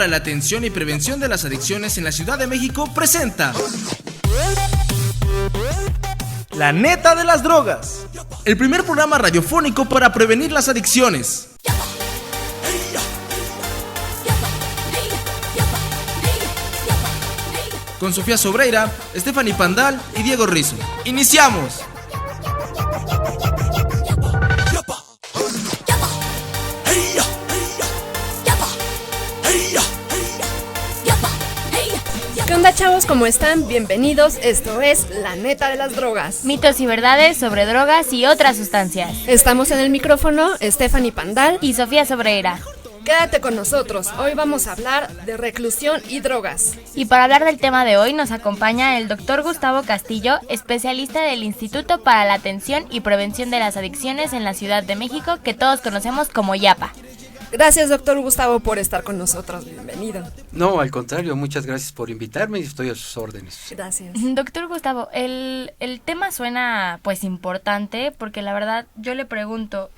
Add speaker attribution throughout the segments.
Speaker 1: para la Atención y Prevención de las Adicciones en la Ciudad de México presenta La Neta de las Drogas, el primer programa radiofónico para prevenir las adicciones. Con Sofía Sobreira, Stephanie Pandal y Diego Rizzo. ¡Iniciamos!
Speaker 2: ¿Qué onda, chavos? ¿Cómo están? Bienvenidos, esto es La Neta de las Drogas.
Speaker 3: Mitos y verdades sobre drogas y otras sustancias.
Speaker 2: Estamos en el micrófono, Stephanie Pandal
Speaker 3: y Sofía Sobreira.
Speaker 2: Quédate con nosotros, hoy vamos a hablar de reclusión y drogas.
Speaker 3: Y para hablar del tema de hoy nos acompaña el doctor Gustavo Castillo, especialista del Instituto para la Atención y Prevención de las Adicciones en la Ciudad de México, que todos conocemos como IAPA.
Speaker 2: Gracias, doctor Gustavo, por estar con nosotros. Bienvenido.
Speaker 4: No, al contrario, muchas gracias por invitarme y estoy a sus órdenes.
Speaker 2: Gracias.
Speaker 3: Doctor Gustavo, el tema suena pues importante porque la verdad yo le pregunto,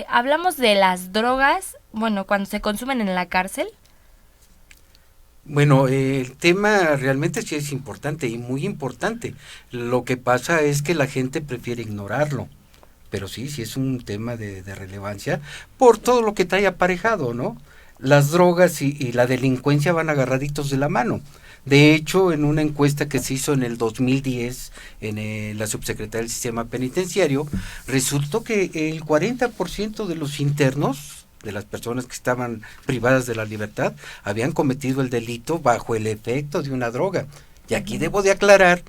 Speaker 3: hablamos de las drogas, bueno, cuando se consumen en la cárcel.
Speaker 4: Bueno, el tema realmente sí es importante y muy importante. Lo que pasa es que la gente prefiere ignorarlo. Pero sí es un tema de relevancia por todo lo que trae aparejado, ¿no? Las drogas y la delincuencia van agarraditos de la mano. De hecho, en una encuesta que se hizo en el 2010 en la Subsecretaría del Sistema Penitenciario, resultó que el 40% de los internos, de las personas que estaban privadas de la libertad, habían cometido el delito bajo el efecto de una droga. Y aquí debo de aclarar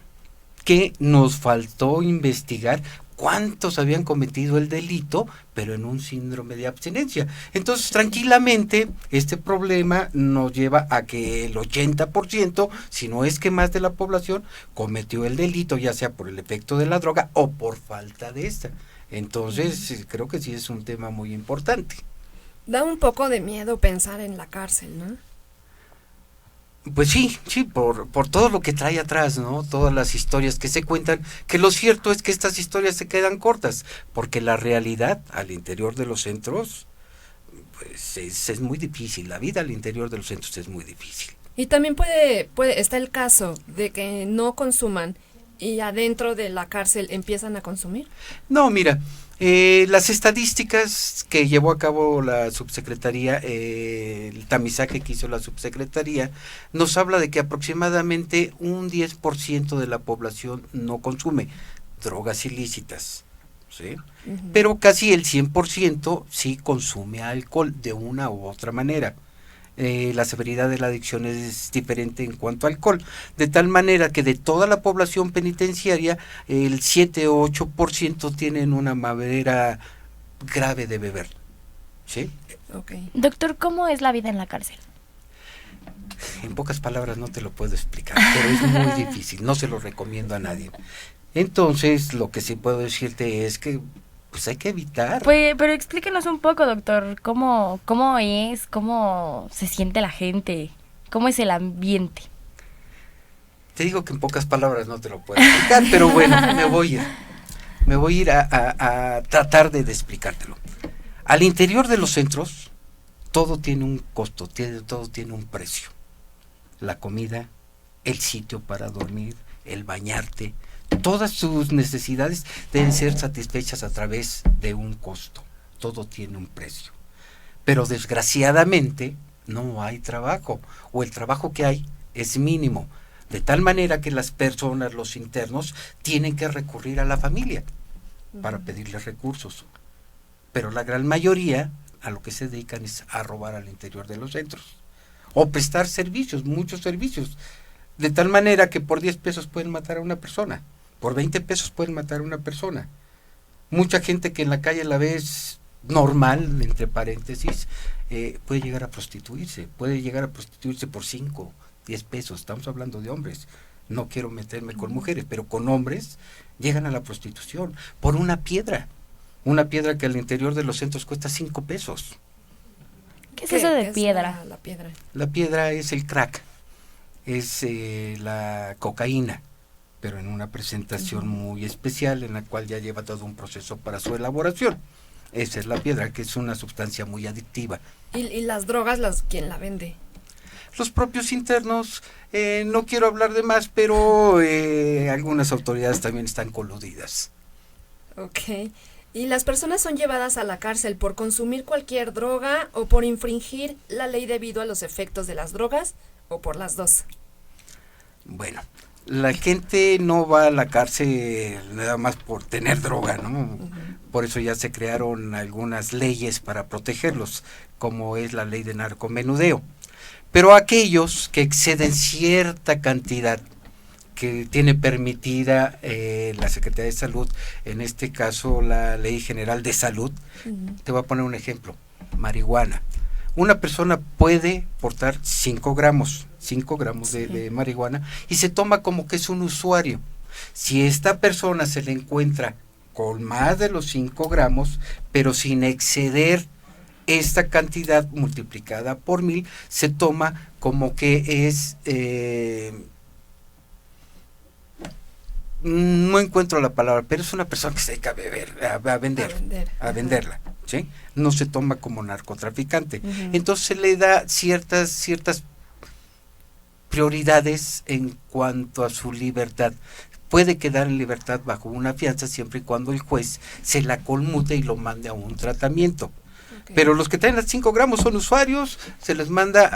Speaker 4: que nos faltó investigar cuántos habían cometido el delito, pero en un síndrome de abstinencia. Entonces, tranquilamente, este problema nos lleva a que el 80%, si no es que más de la población, cometió el delito, ya sea por el efecto de la droga o por falta de esta. Entonces, creo que sí es un tema muy importante.
Speaker 2: Da un poco de miedo pensar en la cárcel, ¿no?
Speaker 4: Pues sí, por todo lo que trae atrás, ¿no? Todas las historias que se cuentan, que lo cierto es que estas historias se quedan cortas, porque la realidad al interior de los centros, pues es muy difícil, la vida al interior de los centros es muy difícil.
Speaker 2: Y también está el caso de que no consuman y adentro de la cárcel empiezan a consumir.
Speaker 4: No, mira, las estadísticas que llevó a cabo la subsecretaría, el tamizaje que hizo la subsecretaría, nos habla de que aproximadamente un 10% de la población no consume drogas ilícitas, ¿sí? Uh-huh. Pero casi el 100% sí consume alcohol de una u otra manera. La severidad de la adicción es diferente en cuanto a alcohol, de tal manera que de toda la población penitenciaria, el 7 o 8% tienen una manera grave de beber, ¿sí?
Speaker 2: Okay.
Speaker 3: Doctor, ¿cómo es la vida en la cárcel?
Speaker 4: En pocas palabras no te lo puedo explicar, pero es muy difícil, no se lo recomiendo a nadie. Entonces, lo que sí puedo decirte es que pues hay que evitar.
Speaker 3: Pues, pero explíquenos un poco, doctor, cómo es, cómo se siente la gente, cómo es el ambiente.
Speaker 4: Te digo que en pocas palabras no te lo puedo explicar, pero bueno, me voy a ir a tratar de explicártelo. Al interior de los centros, todo tiene un costo, todo tiene un precio. La comida, el sitio para dormir, el bañarte, todas sus necesidades deben ser satisfechas a través de un costo. Todo tiene un precio. Pero desgraciadamente no hay trabajo, o el trabajo que hay es mínimo, de tal manera que las personas, los internos, tienen que recurrir a la familia para pedirles recursos. Pero la gran mayoría a lo que se dedican es a robar al interior de los centros, o prestar servicios, muchos servicios, de tal manera que por 10 pesos pueden matar a una persona. Por 20 pesos pueden matar a una persona. Mucha gente que en la calle la ves normal, entre paréntesis, puede llegar a prostituirse por 5, 10 pesos. Estamos hablando de hombres. No quiero meterme con mujeres, pero con hombres llegan a la prostitución por una piedra que al interior de los centros cuesta 5 pesos.
Speaker 3: ¿Qué es eso de piedra?
Speaker 2: La piedra.
Speaker 4: La piedra es el crack, es la cocaína, pero en una presentación muy especial, en la cual ya lleva todo un proceso para su elaboración. Esa es la piedra, que es una sustancia muy adictiva.
Speaker 2: ¿Y las drogas, quién la vende?
Speaker 4: los propios internos, no quiero hablar de más, pero algunas autoridades también están coludidas.
Speaker 2: Ok. ¿Y las personas son llevadas a la cárcel por consumir cualquier droga o por infringir la ley debido a los efectos de las drogas o por las dos?
Speaker 4: Bueno, la gente no va a la cárcel nada más por tener droga, ¿no? Uh-huh. Por eso ya se crearon algunas leyes para protegerlos, como es la ley de narcomenudeo. Pero aquellos que exceden cierta cantidad que tiene permitida la Secretaría de Salud, en este caso la Ley General de Salud, te voy a poner un ejemplo, marihuana. Una persona puede portar 5 gramos de marihuana y se toma como que es un usuario. Si esta persona se le encuentra con más de los 5 gramos, pero sin exceder esta cantidad multiplicada por 1000, se toma como que es... no encuentro la palabra, pero es una persona que se dedica a venderla, ¿sí? No se toma como narcotraficante. Uh-huh. Entonces se le da ciertas prioridades en cuanto a su libertad. Puede quedar en libertad bajo una fianza siempre y cuando el juez se la conmute y lo mande a un tratamiento. Okay. Pero los que traen las 5 gramos son usuarios, se les manda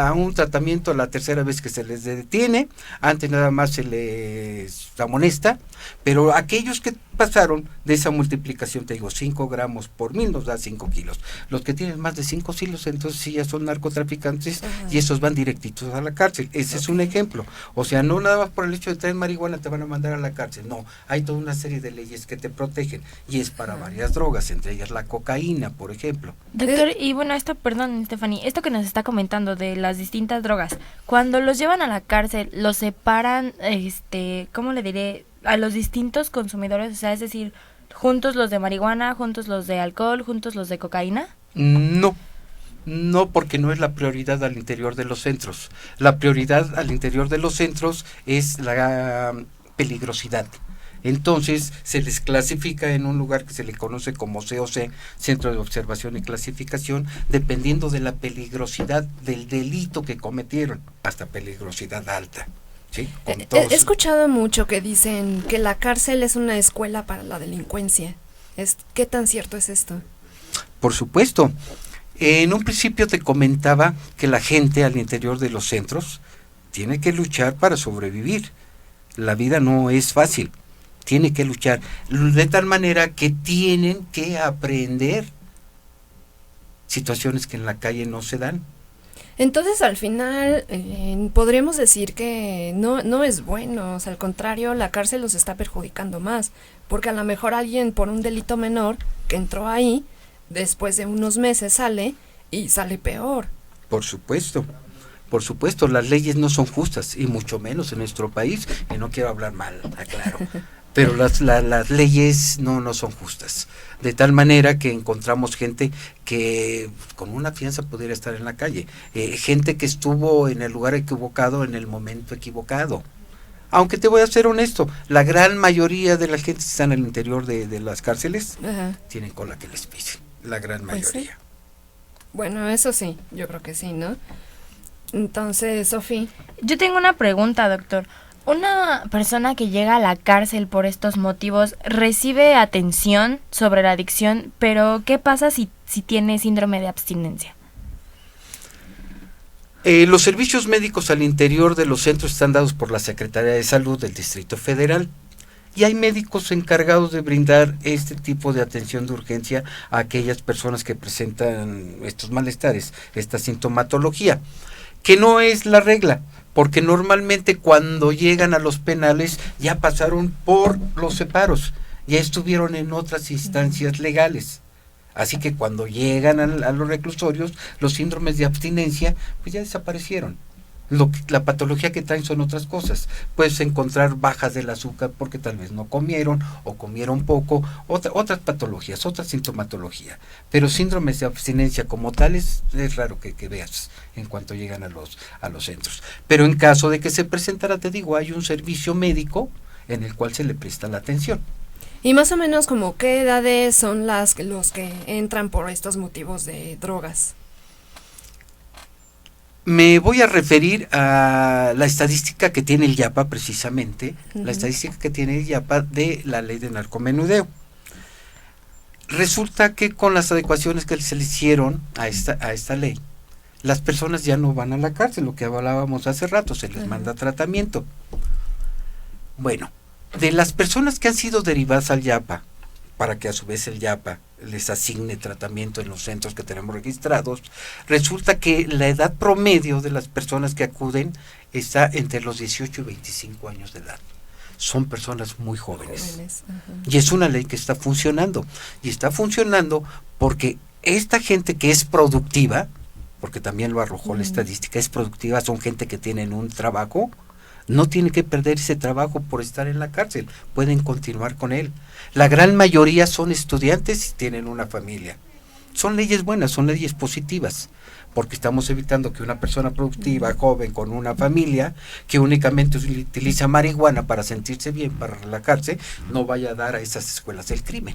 Speaker 4: a un tratamiento la tercera vez que se les detiene, antes nada más se les amonesta, pero aquellos que pasaron de esa multiplicación, te digo, 5 gramos por 1000 nos da 5 kilos. Los que tienen más de 5 kilos, entonces sí ya son narcotraficantes. Uh-huh. Y esos van directitos a la cárcel. Ese es un ejemplo. O sea, no nada más por el hecho de traer marihuana te van a mandar a la cárcel. No, hay toda una serie de leyes que te protegen y es para varias drogas, entre ellas la cocaína, por ejemplo.
Speaker 3: Doctor, y bueno, perdón, Stephanie, esto que nos está comentando de las distintas drogas, cuando los llevan a la cárcel, los separan, ¿cómo le diré? A los distintos consumidores, o sea, es decir, juntos los de marihuana, juntos los de alcohol, juntos los de cocaína.
Speaker 4: No, porque no es la prioridad al interior de los centros. La prioridad al interior de los centros es la peligrosidad. Entonces se les clasifica en un lugar que se le conoce como COC, Centro de Observación y Clasificación, dependiendo de la peligrosidad del delito que cometieron, hasta peligrosidad alta. Sí,
Speaker 2: he escuchado mucho que dicen que la cárcel es una escuela para la delincuencia. ¿Qué tan cierto es esto?
Speaker 4: Por supuesto. En un principio te comentaba que la gente al interior de los centros tiene que luchar para sobrevivir. La vida no es fácil. Tiene que luchar de tal manera que tienen que aprender situaciones que en la calle no se dan.
Speaker 2: Entonces, al final, podríamos decir que no es bueno, o sea, al contrario, la cárcel los está perjudicando más, porque a lo mejor alguien por un delito menor que entró ahí, después de unos meses sale y sale peor.
Speaker 4: Por supuesto, las leyes no son justas, y mucho menos en nuestro país, y no quiero hablar mal, aclaro. Pero las leyes no son justas, de tal manera que encontramos gente que con una fianza pudiera estar en la calle, gente que estuvo en el lugar equivocado en el momento equivocado. Aunque te voy a ser honesto, la gran mayoría de la gente que está en el interior de las cárceles, uh-huh, tienen cola que les pisen, la gran mayoría.
Speaker 2: Pues sí. Bueno, eso sí, yo creo que sí, ¿no? Entonces, Sofi.
Speaker 3: Yo tengo una pregunta, doctor. Una persona que llega a la cárcel por estos motivos recibe atención sobre la adicción, pero ¿qué pasa si tiene síndrome de abstinencia?
Speaker 4: Los servicios médicos al interior de los centros están dados por la Secretaría de Salud del Distrito Federal y hay médicos encargados de brindar este tipo de atención de urgencia a aquellas personas que presentan estos malestares, esta sintomatología, que no es la regla. Porque normalmente cuando llegan a los penales ya pasaron por los separos, ya estuvieron en otras instancias legales. Así que cuando llegan a los reclusorios, los síndromes de abstinencia pues ya desaparecieron. La patología que traen son otras cosas. Puedes encontrar bajas del azúcar porque tal vez no comieron o comieron poco, otras patologías, otra sintomatología. Pero síndromes de abstinencia como tales es raro que veas en cuanto llegan a los centros. Pero en caso de que se presentara, te digo, hay un servicio médico en el cual se le presta la atención.
Speaker 2: Y más o menos como qué edades son los que entran por estos motivos de drogas.
Speaker 4: Me voy a referir a la estadística que tiene el IAPA precisamente, la estadística que tiene el IAPA de la ley de narcomenudeo. Resulta que con las adecuaciones que se le hicieron a esta ley, las personas ya no van a la cárcel, lo que hablábamos hace rato, se les manda tratamiento. Bueno, de las personas que han sido derivadas al IAPA, para que a su vez el IAPA les asigne tratamiento en los centros que tenemos registrados, resulta que la edad promedio de las personas que acuden está entre los 18 y 25 años de edad. Son personas muy jóvenes. Y es una ley que está funcionando. Y está funcionando porque esta gente que es productiva, porque también lo arrojó la estadística, es productiva, son gente que tienen un trabajo, no tiene que perder ese trabajo por estar en la cárcel, pueden continuar con él. La gran mayoría son estudiantes y tienen una familia. Son leyes buenas, son leyes positivas, porque estamos evitando que una persona productiva, joven, con una familia, que únicamente utiliza marihuana para sentirse bien, para relajarse, no vaya a dar a esas escuelas del crimen.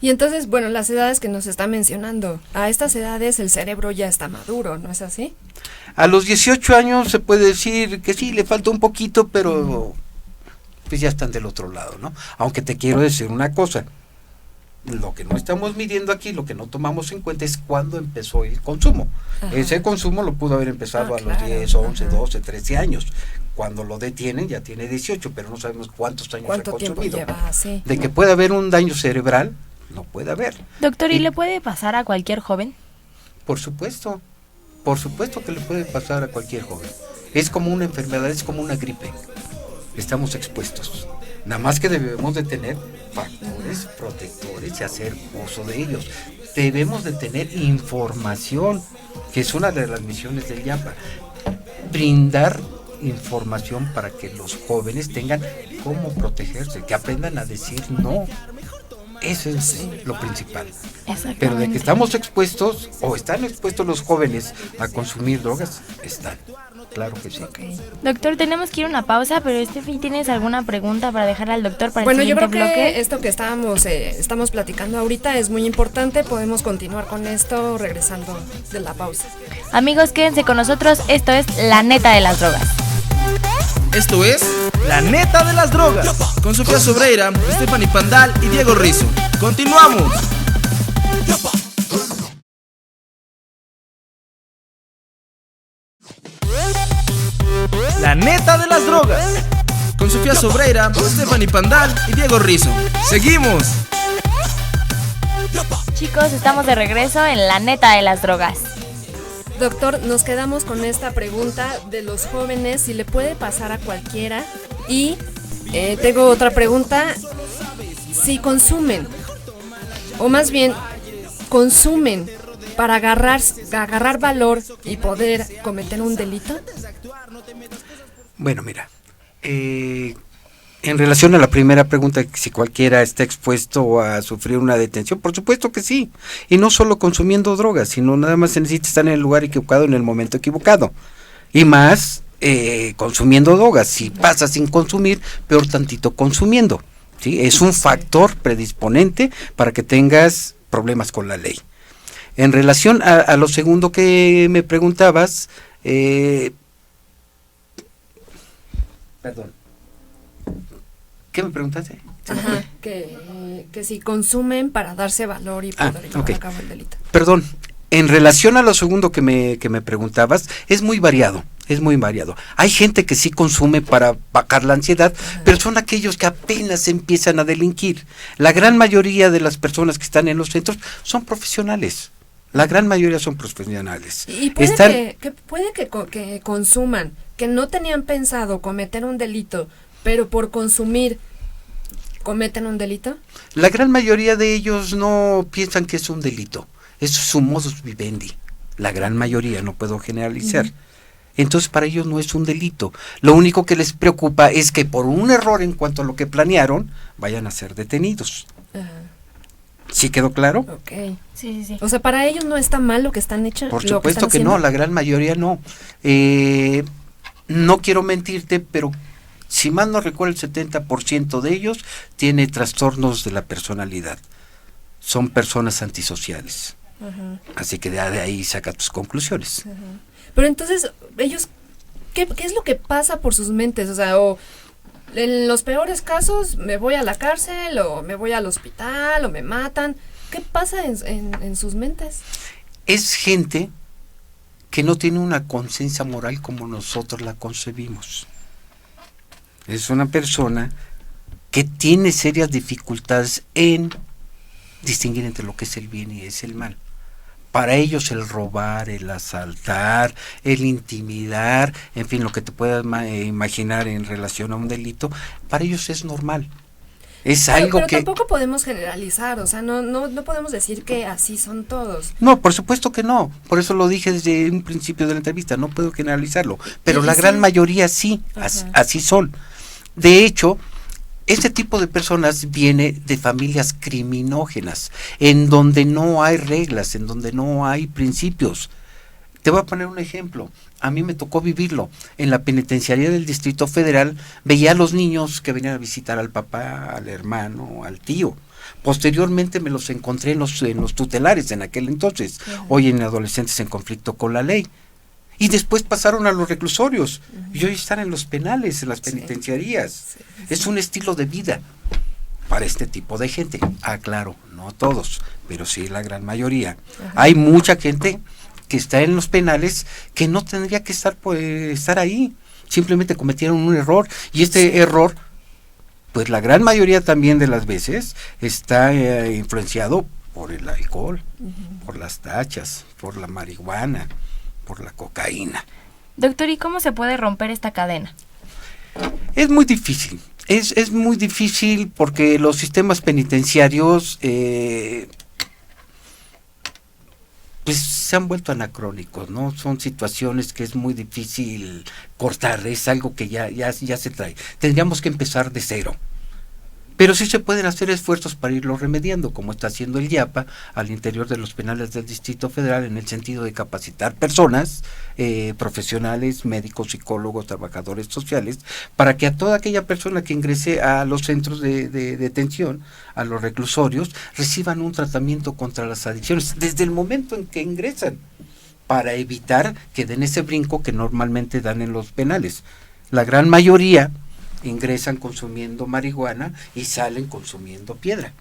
Speaker 2: Y entonces, bueno, las edades que nos está mencionando, a estas edades el cerebro ya está maduro, ¿no es así?
Speaker 4: A los 18 años se puede decir que sí, le falta un poquito, pero pues ya están del otro lado, ¿no? Aunque te quiero decir una cosa, lo que no estamos midiendo aquí, lo que no tomamos en cuenta es cuándo empezó el consumo. Ajá. Ese consumo lo pudo haber empezado a los 10, 11, 12, 13 años. Cuando lo detienen ya tiene 18, pero no sabemos cuántos años ha consumido.
Speaker 2: Lleva, sí.
Speaker 4: De que puede haber un daño cerebral, no puede haber.
Speaker 3: Doctor, ¿y le puede pasar a cualquier joven?
Speaker 4: Por supuesto que le puede pasar a cualquier joven. Es como una enfermedad, es como una gripe. Estamos expuestos. Nada más que debemos de tener factores protectores y hacer uso de ellos. Debemos de tener información, que es una de las misiones del IAPA. Brindar información para que los jóvenes tengan cómo protegerse, que aprendan a decir no. Eso es lo principal. Pero de que estamos expuestos, o están expuestos los jóvenes a consumir drogas, están. Claro que sí.
Speaker 3: Okay. Doctor, tenemos que ir a una pausa, pero Steffi, ¿tienes alguna pregunta para dejar al doctor para el siguiente bloque?
Speaker 2: Bueno, yo creo que esto que estamos platicando ahorita es muy importante. Podemos continuar con esto regresando de la pausa.
Speaker 3: Amigos, quédense con nosotros. Esto es La Neta de las Drogas.
Speaker 1: Esto es La Neta de las Drogas, con Sofía Sobreira, Stephanie Pandal y Diego Rizzo. ¡Continuamos! La Neta de las Drogas, con Sofía Sobreira, Stephanie Pandal y Diego Rizzo. ¡Seguimos!
Speaker 3: Chicos, estamos de regreso en La Neta de las Drogas.
Speaker 2: Doctor, nos quedamos con esta pregunta de los jóvenes, si le puede pasar a cualquiera. Y tengo otra pregunta, si consumen, o más bien consumen para agarrar valor y poder cometer un delito.
Speaker 4: Bueno, mira, en relación a la primera pregunta, si cualquiera está expuesto a sufrir una detención, por supuesto que sí, y no solo consumiendo drogas, sino nada más se necesita estar en el lugar equivocado en el momento equivocado, y más consumiendo drogas. Si pasa sin consumir, peor tantito consumiendo, ¿sí? Es un factor predisponente para que tengas problemas con la ley. En relación a lo segundo que me preguntabas, perdón, ¿qué me preguntaste?
Speaker 2: Ajá, que si consumen para darse valor y poder llevar a cabo el delito.
Speaker 4: Perdón, en relación a lo segundo que me preguntabas, es muy variado. Hay gente que sí consume para bajar la ansiedad, pero son aquellos que apenas empiezan a delinquir. La gran mayoría de las personas que están en los centros son profesionales. La gran mayoría son profesionales.
Speaker 2: Y puede que consuman, que no tenían pensado cometer un delito, pero por consumir cometen un delito.
Speaker 4: La gran mayoría de ellos no piensan que es un delito. Eso es su modus vivendi. La gran mayoría, no puedo generalizar. Entonces para ellos no es un delito. Lo único que les preocupa es que por un error en cuanto a lo que planearon, vayan a ser detenidos. ¿Sí quedó claro?
Speaker 2: Ok.
Speaker 3: Sí.
Speaker 2: O sea, para ellos no está mal lo que están hechos.
Speaker 4: Por supuesto que no, la gran mayoría no. No quiero mentirte, pero si mal no recuerdo, el 70% de ellos tiene trastornos de la personalidad. Son personas antisociales. Así que de ahí saca tus conclusiones.
Speaker 2: Pero entonces, ellos, ¿qué es lo que pasa por sus mentes? O sea, o en los peores casos me voy a la cárcel o me voy al hospital o me matan. ¿Qué pasa en sus mentes?
Speaker 4: Es gente que no tiene una conciencia moral como nosotros la concebimos. Es una persona que tiene serias dificultades en distinguir entre lo que es el bien y es el mal. Para ellos el robar, el asaltar, el intimidar, en fin, lo que te puedas imaginar en relación a un delito, para ellos es normal. Es algo
Speaker 2: pero
Speaker 4: que...
Speaker 2: tampoco podemos generalizar, o sea, no podemos decir que así son todos.
Speaker 4: No, por supuesto que no, por eso lo dije desde un principio de la entrevista, no puedo generalizarlo, pero
Speaker 2: Sí,
Speaker 4: la
Speaker 2: sí.
Speaker 4: gran mayoría sí, así son. De hecho, este tipo de personas viene de familias criminógenas, en donde no hay reglas, en donde no hay principios. Te voy a poner un ejemplo. A mí me tocó vivirlo. En la penitenciaría del Distrito Federal veía a los niños que venían a visitar al papá, al hermano, al tío. Posteriormente me los encontré en los tutelares en aquel entonces, hoy en adolescentes en conflicto con la ley. Y después pasaron a los reclusorios y hoy están en los penales, en las penitenciarías. Es un estilo de vida para este tipo de gente. Ah, claro, no todos, pero sí la gran mayoría. Hay mucha gente que está en los penales que no tendría que estar ahí, simplemente cometieron un error y este error, pues la gran mayoría también de las veces está influenciado por el alcohol, por las tachas, por la marihuana, por la cocaína.
Speaker 3: Doctor, ¿y cómo se puede romper esta cadena?
Speaker 4: Es muy difícil, es muy difícil porque los sistemas penitenciarios pues se han vuelto anacrónicos, ¿no? Son situaciones que es muy difícil cortar, es algo que ya se trae. Tendríamos que empezar de cero. Pero sí se pueden hacer esfuerzos para irlo remediando, como está haciendo el IAPA al interior de los penales del Distrito Federal, en el sentido de capacitar personas, profesionales, médicos, psicólogos, trabajadores sociales, para que a toda aquella persona que ingrese a los centros de detención, a los reclusorios, reciban un tratamiento contra las adicciones, desde el momento en que ingresan, para evitar que den ese brinco que normalmente dan en los penales. La gran mayoría ingresan consumiendo marihuana y salen consumiendo piedra.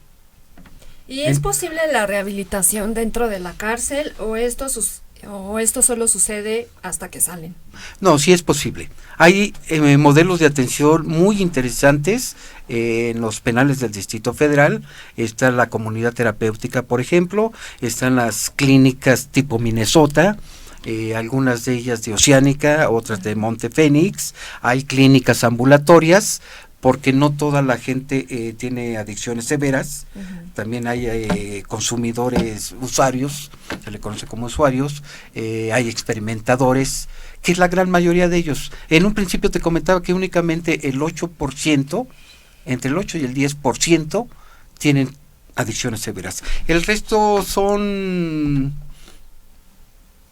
Speaker 2: ¿Y es posible la rehabilitación dentro de la cárcel o esto solo sucede hasta que salen?
Speaker 4: No, sí es posible. Hay modelos de atención muy interesantes en los penales del Distrito Federal. Está la comunidad terapéutica, por ejemplo, están las clínicas tipo Minnesota, algunas de ellas de Oceánica, otras de Monte Fénix. Hay clínicas ambulatorias, porque no toda la gente tiene adicciones severas. También hay consumidores, usuarios, se le conoce como usuarios, hay experimentadores, que es la gran mayoría de ellos. En un principio te comentaba que únicamente el 8%, entre el 8 y el 10%, tienen adicciones severas. El resto son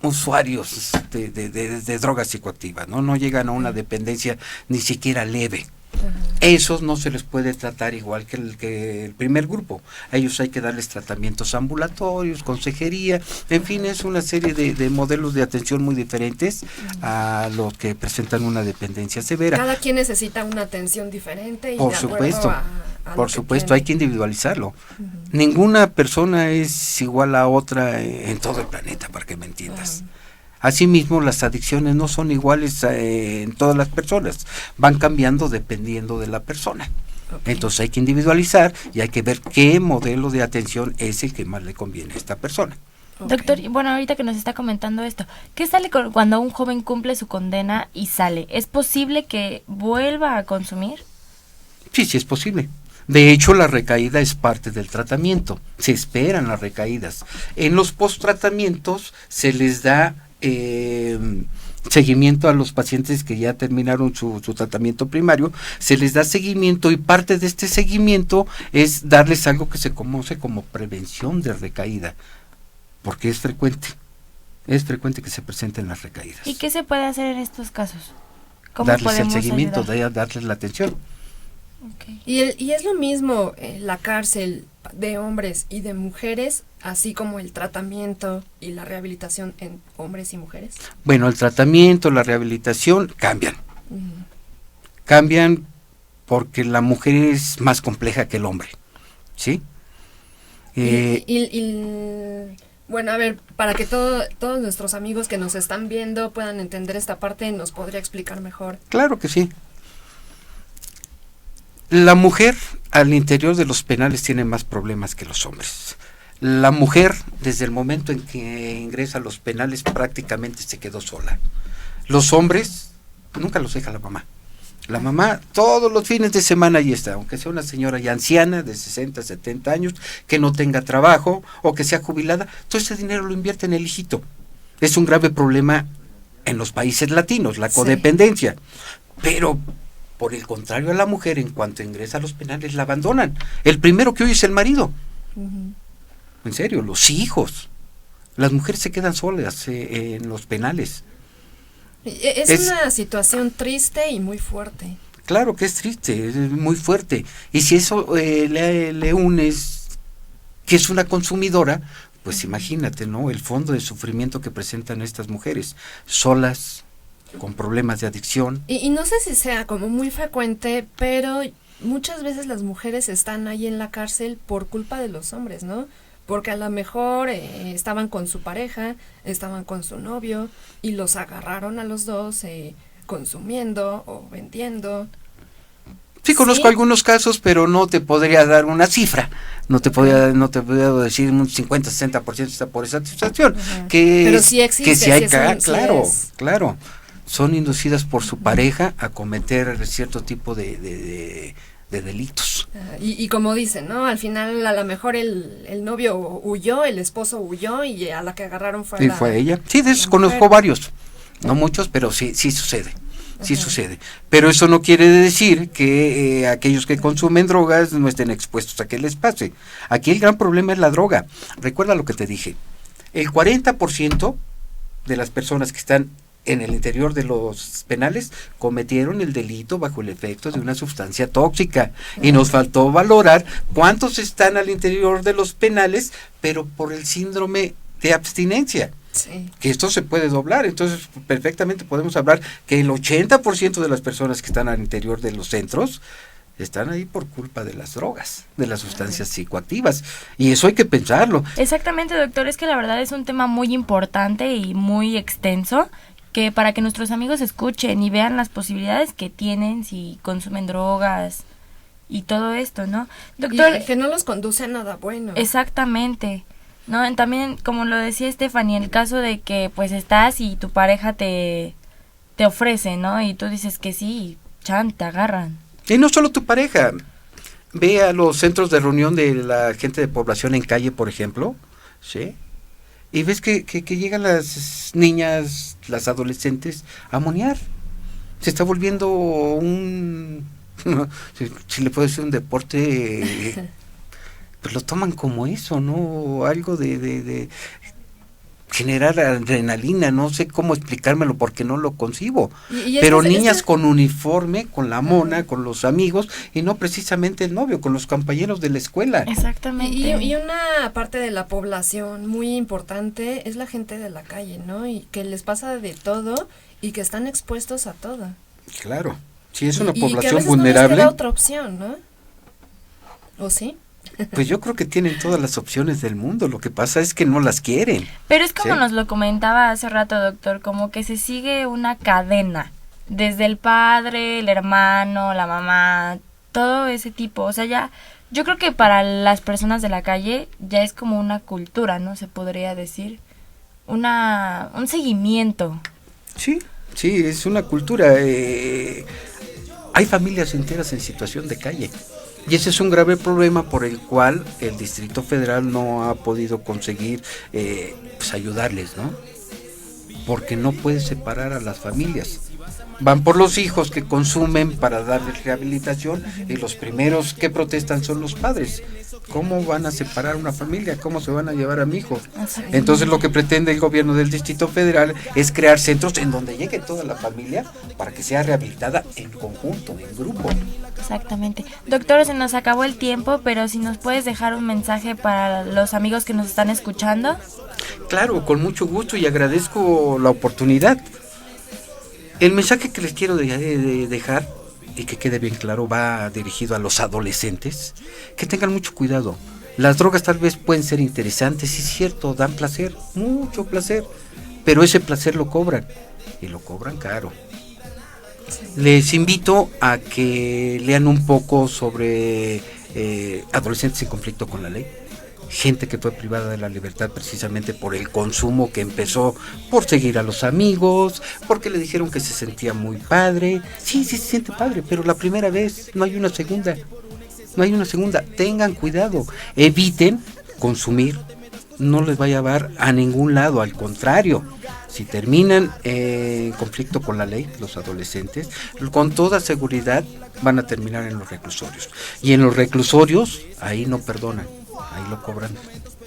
Speaker 4: usuarios de drogas psicoactivas, no llegan a una dependencia ni siquiera leve. Esos no se les puede tratar igual que el primer grupo. A ellos hay que darles tratamientos ambulatorios, consejería, en fin, es una serie de modelos de atención muy diferentes a los que presentan una dependencia severa.
Speaker 2: Cada quien necesita una atención diferente y
Speaker 4: por
Speaker 2: de
Speaker 4: supuesto,
Speaker 2: a
Speaker 4: por
Speaker 2: lo que
Speaker 4: supuesto,
Speaker 2: tiene.
Speaker 4: hay que individualizarlo. Ninguna persona es igual a otra en todo el planeta, para que me entiendas. Asimismo, las adicciones no son iguales en todas las personas, van cambiando dependiendo de la persona. Entonces hay que individualizar y hay que ver qué modelo de atención es el que más le conviene a esta persona.
Speaker 3: Doctor, y bueno, ahorita que nos está comentando esto, ¿qué sale cuando un joven cumple su condena y sale? ¿Es posible que vuelva a consumir?
Speaker 4: Sí, sí es posible. De hecho, la recaída es parte del tratamiento. Se esperan las recaídas. En los post-tratamientos se les da seguimiento a los pacientes que ya terminaron su tratamiento primario, se les da seguimiento y parte de este seguimiento es darles algo que se conoce como prevención de recaída, porque es frecuente que se presenten las recaídas.
Speaker 3: ¿Y qué se puede hacer en estos casos? ¿Cómo
Speaker 4: Darles el
Speaker 3: podemos
Speaker 4: seguimiento,
Speaker 3: ayudar?
Speaker 4: darles la atención.
Speaker 3: Okay.
Speaker 2: Y es lo mismo la cárcel de hombres y de mujeres así como el tratamiento y la rehabilitación en hombres y mujeres?
Speaker 4: Bueno, el tratamiento, la rehabilitación cambian. Cambian porque la mujer es más compleja que el hombre, ¿sí?
Speaker 2: Bueno, a ver, para que todos nuestros amigos que nos están viendo puedan entender esta parte, ¿nos podría explicar mejor?
Speaker 4: Claro que sí. La mujer al interior de los penales tiene más problemas que los hombres. La mujer, desde el momento en que ingresa a los penales, prácticamente se quedó sola. Los hombres nunca los deja la mamá. La mamá todos los fines de semana ahí está, aunque sea una señora ya anciana de 60, 70 años, que no tenga trabajo o que sea jubilada, todo ese dinero lo invierte en el hijito. Es un grave problema en los países latinos, la codependencia. Pero, por el contrario, a la mujer, en cuanto ingresa a los penales, la abandonan. El primero que oye es el marido. En serio, los hijos. Las mujeres se quedan solas en los penales.
Speaker 2: Es una situación triste y muy fuerte.
Speaker 4: Claro que es triste, es muy fuerte. Y si eso le unes que es una consumidora, pues imagínate, ¿no? El fondo de sufrimiento que presentan estas mujeres, solas, con problemas de adicción.
Speaker 2: Y no sé si sea como muy frecuente, pero muchas veces las mujeres están ahí en la cárcel por culpa de los hombres, ¿no? Porque a lo mejor estaban con su pareja, estaban con su novio y los agarraron a los dos consumiendo o vendiendo.
Speaker 4: Sí, conozco algunos casos, pero no te podría dar una cifra. No te podría decir un 50-60% está por esa situación.
Speaker 2: Pero sí existe.
Speaker 4: Que sí hay,
Speaker 2: claro.
Speaker 4: Son inducidas por su pareja a cometer cierto tipo de delitos.
Speaker 2: Y como dicen, ¿no? Al final a lo mejor el novio huyó, el esposo huyó y a la que agarraron fue
Speaker 4: fue ella. Sí, de esos conozco varios. No muchos, pero sí sucede. Sí sucede. Pero eso no quiere decir que aquellos que consumen drogas no estén expuestos a que les pase. Aquí el gran problema es la droga. Recuerda lo que te dije. El 40% de las personas que están en el interior de los penales cometieron el delito bajo el efecto de una sustancia tóxica. Y nos faltó valorar cuántos están al interior de los penales, pero por el síndrome de abstinencia.
Speaker 2: Sí.
Speaker 4: Que esto se puede doblar, entonces perfectamente podemos hablar que el 80% de las personas que están al interior de los centros están ahí por culpa de las drogas, de las sustancias psicoactivas, y eso hay que pensarlo.
Speaker 3: Exactamente, doctor, es que la verdad es un tema muy importante y muy extenso, que para que nuestros amigos escuchen y vean las posibilidades que tienen si consumen drogas y todo esto, ¿no? Doctor,
Speaker 2: y que no los conduce a nada bueno.
Speaker 3: Exactamente. No, también, como lo decía Stephanie, el caso de que pues estás y tu pareja te ofrece, ¿no? Y tú dices que sí, chan, te agarran.
Speaker 4: Y no solo tu pareja, ve a los centros de reunión de la gente de población en calle, por ejemplo, ¿sí? Y ves que llegan las niñas, las adolescentes, a monear. Se está volviendo si le puedo decir un deporte... pues lo toman como eso, ¿no? Algo de generar adrenalina, no sé cómo explicármelo porque no lo concibo. Pero niñas con uniforme, con la mona, con los amigos, y no precisamente el novio, con los compañeros de la escuela.
Speaker 3: Exactamente.
Speaker 2: Y una parte de la población muy importante es la gente de la calle, ¿no? Y que les pasa de todo y que están expuestos a todo.
Speaker 4: Claro, sí, es una
Speaker 2: y
Speaker 4: población
Speaker 2: que a veces
Speaker 4: vulnerable.
Speaker 2: No les queda otra opción, ¿no? ¿O sí?
Speaker 4: Pues yo creo que tienen todas las opciones del mundo, lo que pasa es que no las quieren.
Speaker 3: Pero es como
Speaker 4: ¿sí?
Speaker 3: Nos lo comentaba hace rato, doctor, como que se sigue una cadena, desde el padre, el hermano, la mamá, todo ese tipo, o sea, ya, yo creo que para las personas de la calle ya es como una cultura, ¿no? Se podría decir, un seguimiento.
Speaker 4: Sí, es una cultura, hay familias enteras en situación de calle. Y ese es un grave problema por el cual el Distrito Federal no ha podido conseguir pues ayudarles, ¿no? porque no puede separar a las familias. Van por los hijos que consumen para darles rehabilitación y los primeros que protestan son los padres. ¿Cómo van a separar una familia? ¿Cómo se van a llevar a mi hijo? Entonces lo que pretende el gobierno del Distrito Federal es crear centros en donde llegue toda la familia para que sea rehabilitada en conjunto, en grupo.
Speaker 3: Exactamente. Doctor, se nos acabó el tiempo, pero si nos puedes dejar un mensaje para los amigos que nos están escuchando.
Speaker 4: Claro, con mucho gusto y agradezco la oportunidad. El mensaje que les quiero dejar, y que quede bien claro, va dirigido a los adolescentes, que tengan mucho cuidado. Las drogas tal vez pueden ser interesantes, sí es cierto, dan placer, mucho placer, pero ese placer lo cobran, y lo cobran caro. Les invito a que lean un poco sobre adolescentes en conflicto con la ley. Gente que fue privada de la libertad precisamente por el consumo, que empezó por seguir a los amigos, porque le dijeron que se sentía muy padre. Sí, sí se siente padre, pero la primera vez, no hay una segunda. No hay una segunda. Tengan cuidado, eviten consumir, no les va a llevar a ningún lado, al contrario. Si terminan en conflicto con la ley, los adolescentes, con toda seguridad van a terminar en los reclusorios. Y en los reclusorios, ahí no perdonan. Ahí lo cobran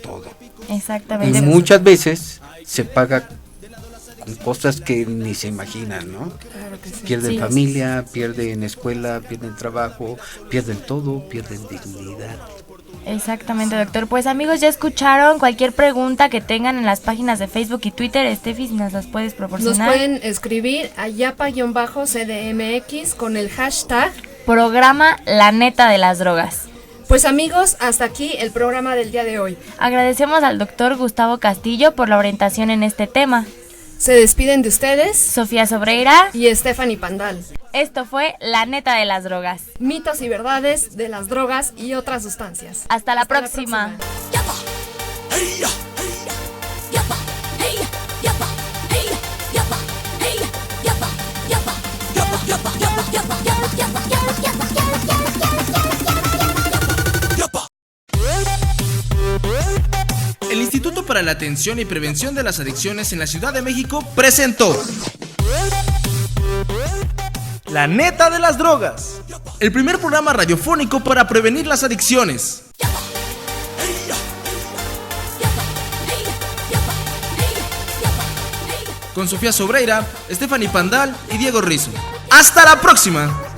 Speaker 4: todo.
Speaker 3: Exactamente.
Speaker 4: Y muchas veces se paga con cosas que ni se imaginan, ¿no?
Speaker 2: Claro que sí.
Speaker 4: Pierden
Speaker 3: Sí.
Speaker 4: familia, pierden escuela, pierden trabajo, pierden todo, pierden dignidad.
Speaker 3: Exactamente, doctor. Pues amigos, ya escucharon. Cualquier pregunta que tengan en las páginas de Facebook y Twitter, Steffi, si nos las puedes
Speaker 2: Nos
Speaker 3: proporcionar.
Speaker 2: pueden escribir a yapa-cdmx con el hashtag.
Speaker 3: Programa La Neta de las Drogas.
Speaker 2: Pues amigos, hasta aquí el programa del día de hoy.
Speaker 3: Agradecemos al doctor Gustavo Castillo por la orientación en este tema.
Speaker 2: Se despiden de ustedes
Speaker 3: Sofía Sobreira.
Speaker 2: y Stephanie Pandal.
Speaker 3: Esto fue La Neta de las Drogas.
Speaker 2: Mitos y verdades de las drogas y otras sustancias.
Speaker 3: Hasta la próxima.
Speaker 1: El Instituto para la Atención y Prevención de las Adicciones en la Ciudad de México presentó La Neta de las Drogas, el primer programa radiofónico para prevenir las adicciones. Con Sofía Sobreira, Stephanie Pandal y Diego Rizzo. ¡Hasta la próxima!